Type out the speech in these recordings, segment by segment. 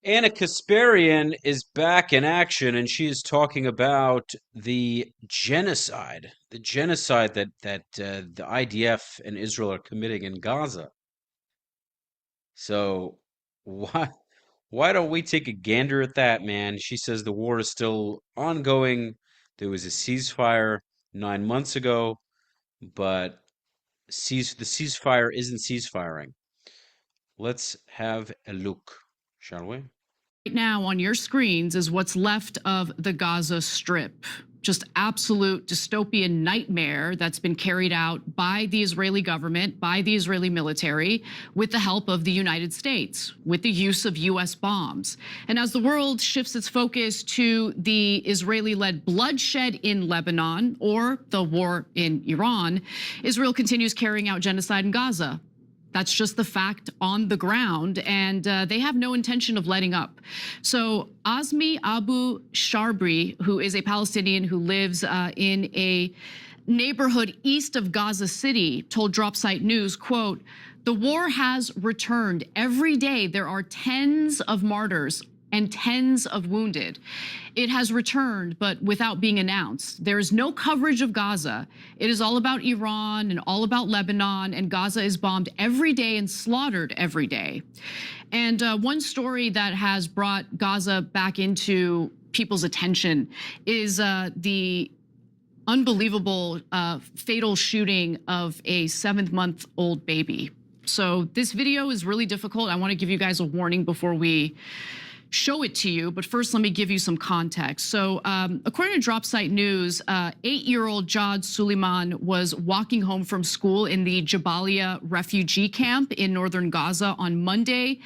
Anna Kasparian is back in action, and she is talking about the genocide that the IDF and Israel are committing in Gaza. So why why don't we take a gander at that, man? She says the war is still ongoing. There was a ceasefire 9 months ago, but the ceasefire isn't ceasefiring. Let's have a look, shall we? Right now on your screens is what's left of the Gaza Strip. Just absolute dystopian nightmare that's been carried out by the Israeli government, by the Israeli military, with the help of the United States, with the use of US bombs. And as the world shifts its focus to the Israeli-led bloodshed in Lebanon or the war in Iran, Israel continues carrying out genocide in Gaza. That's just the fact on the ground, and they have no intention of letting up. So Azmi Abu Sharbri, who is a Palestinian who lives in a neighborhood east of Gaza City, told Dropsite News, quote, "The war has returned. Every day there are tens of martyrs and tens of wounded. It has returned, but without being announced. There is no coverage of Gaza. It is all about Iran and all about Lebanon, and Gaza is bombed every day and slaughtered every day." And one story that has brought Gaza back into people's attention is the unbelievable fatal shooting of a 7-month-old baby. So this video is really difficult. I want to give you guys a warning before we show it to you, but first let me give you some context. So according to Dropsite News, 8-year-old Jad Suleiman was walking home from school in the Jabalia refugee camp in northern Gaza on Monday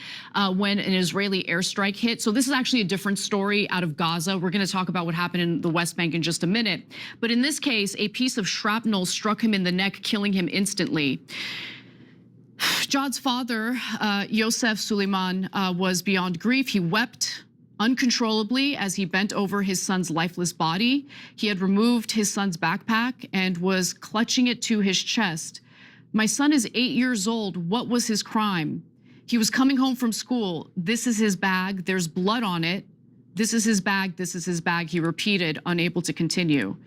when an Israeli airstrike hit. So this is actually a different story out of Gaza. We're going to talk about what happened in the West Bank in just a minute. But in this case, a piece of shrapnel struck him in the neck, killing him instantly. Jad's father, Yosef Suleiman, was beyond grief. He wept uncontrollably as he bent over his son's lifeless body. He had removed his son's backpack and was clutching it to his chest. "My son is 8 years old. What was his crime? He was coming home from school. This is his bag. There's blood on it. This is his bag. This is his bag," he repeated, unable to continue.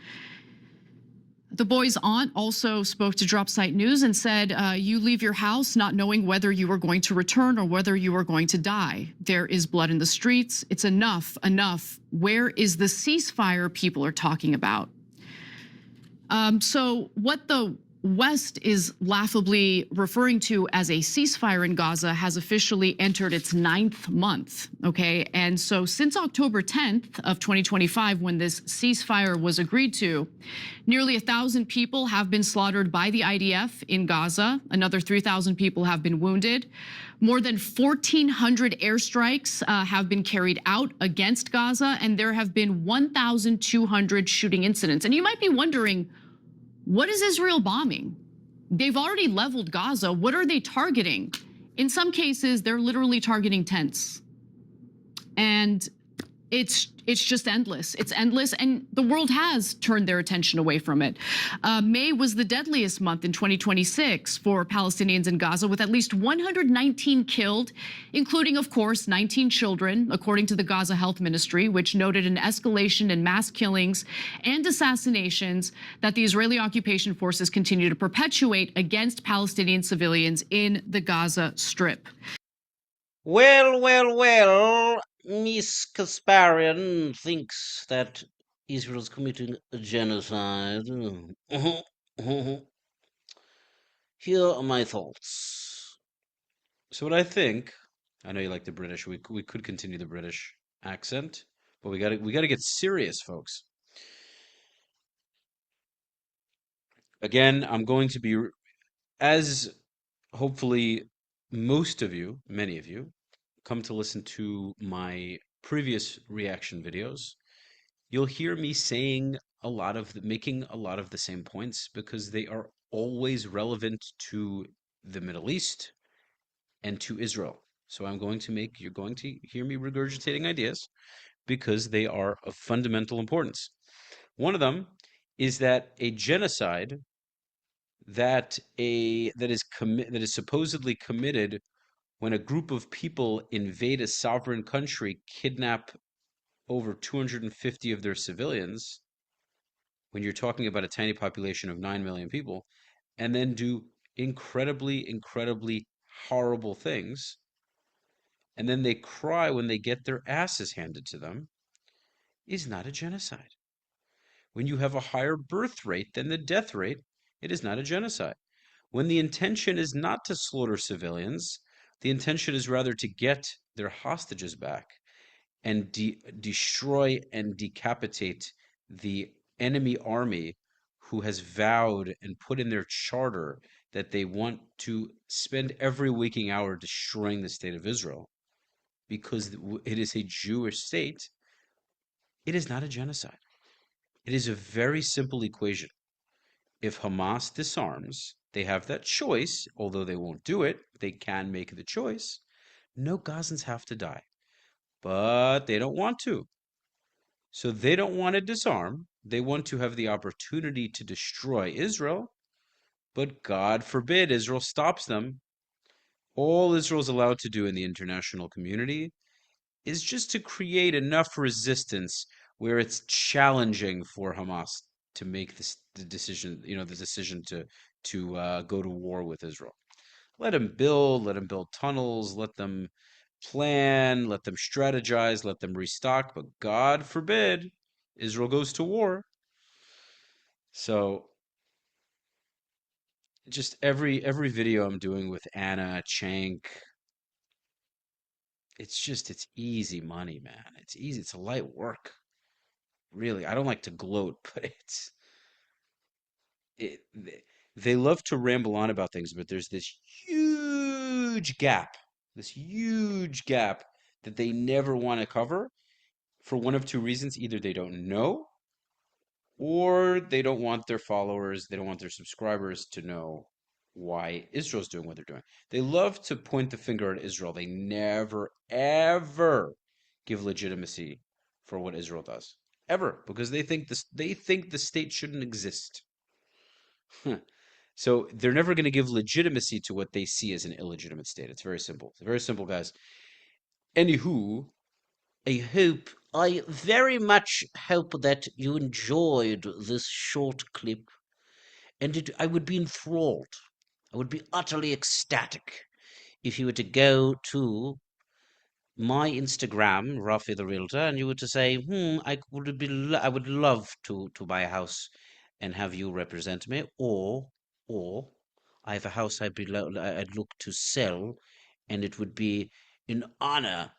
The boy's aunt also spoke to Dropsite News and said, "You leave your house not knowing whether you are going to return or whether you are going to die. There is blood in the streets. It's enough, enough. Where is the ceasefire people are talking about?" So what the West is laughably referring to as a ceasefire in Gaza has officially entered its 9th month, okay? And so since October 10th of 2025, when this ceasefire was agreed to, nearly 1,000 people have been slaughtered by the IDF in Gaza. Another 3,000 people have been wounded. More than 1,400 airstrikes have been carried out against Gaza, and there have been 1,200 shooting incidents. And you might be wondering, what is Israel bombing? They've already leveled Gaza. What are they targeting? In some cases, they're literally targeting tents. And it's just endless. It's endless, and the world has turned their attention away from it. May was the deadliest month in 2026 for Palestinians in Gaza, with at least 119 killed, including, of course, 19 children, according to the Gaza Health Ministry, which noted an escalation in mass killings and assassinations that the Israeli occupation forces continue to perpetuate against Palestinian civilians in the Gaza Strip. Well, Miss Kasparian thinks that Israel's committing a genocide. Here are my thoughts. So what I think, I know you like the British. We could continue the British accent, but we gotta get serious, folks. Again, I'm going to be, as hopefully most of you, many of you, come to listen to my previous reaction videos, you'll hear me saying making a lot of the same points because they are always relevant to the Middle East and to Israel. So you're going to hear me regurgitating ideas because they are of fundamental importance. One of them is that a genocide that is supposedly committed When a group of people invade a sovereign country, kidnap over 250 of their civilians, when you're talking about a tiny population of 9 million people, and then do incredibly, incredibly horrible things, and then they cry when they get their asses handed to them, is not a genocide. When you have a higher birth rate than the death rate, it is not a genocide. When the intention is not to slaughter civilians, the intention is rather to get their hostages back and destroy and decapitate the enemy army who has vowed and put in their charter that they want to spend every waking hour destroying the state of Israel because it is a Jewish state, it is not a genocide. It is a very simple equation. If Hamas disarms, they have that choice, although they won't do it, they can make the choice. No Gazans have to die, but they don't want to. So they don't want to disarm. They want to have the opportunity to destroy Israel, but God forbid Israel stops them. All Israel's allowed to do in the international community is just to create enough resistance where it's challenging for Hamas to make the decision, the decision to go to war with Israel. Let them build tunnels, let them plan, let them strategize, let them restock, but God forbid Israel goes to war. So just every video I'm doing with Anna Chank, it's easy money, man. It's easy. It's a light work. Really. I don't like to gloat, but they love to ramble on about things, but there's huge gap, this huge gap that they never want to cover for one of two reasons. Either they don't know or they don't want their followers, they don't want their subscribers to know why Israel's doing what they're doing. They love to point the finger at Israel. They never, ever give legitimacy for what Israel does. Ever, because they think the state shouldn't exist. So they're never going to give legitimacy to what they see as an illegitimate state. It's very simple. It's very simple, guys. Anywho, I very much hope that you enjoyed this short clip, and I would be enthralled. I would be utterly ecstatic if you were to go to my Instagram, Rafi the Realtor, and you were to say, I would love to buy a house and have you represent me, or I have a house I'd look to sell, and it would be an honor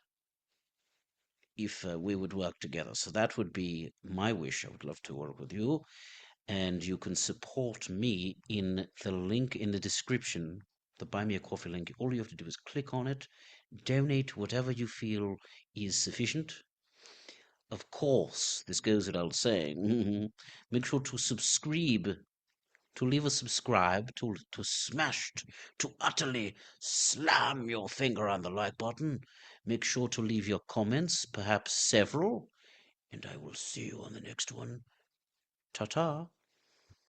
if we would work together. So that would be my wish. I would love to work with you. And you can support me in the link in the description, the Buy Me a Coffee link. All you have to do is click on it, donate whatever you feel is sufficient. Of course, this goes without saying. Make sure to subscribe, to leave a subscribe, to smash, to utterly slam your finger on the like button. Make sure to leave your comments, perhaps several, and I will see you on the next one. Ta-ta.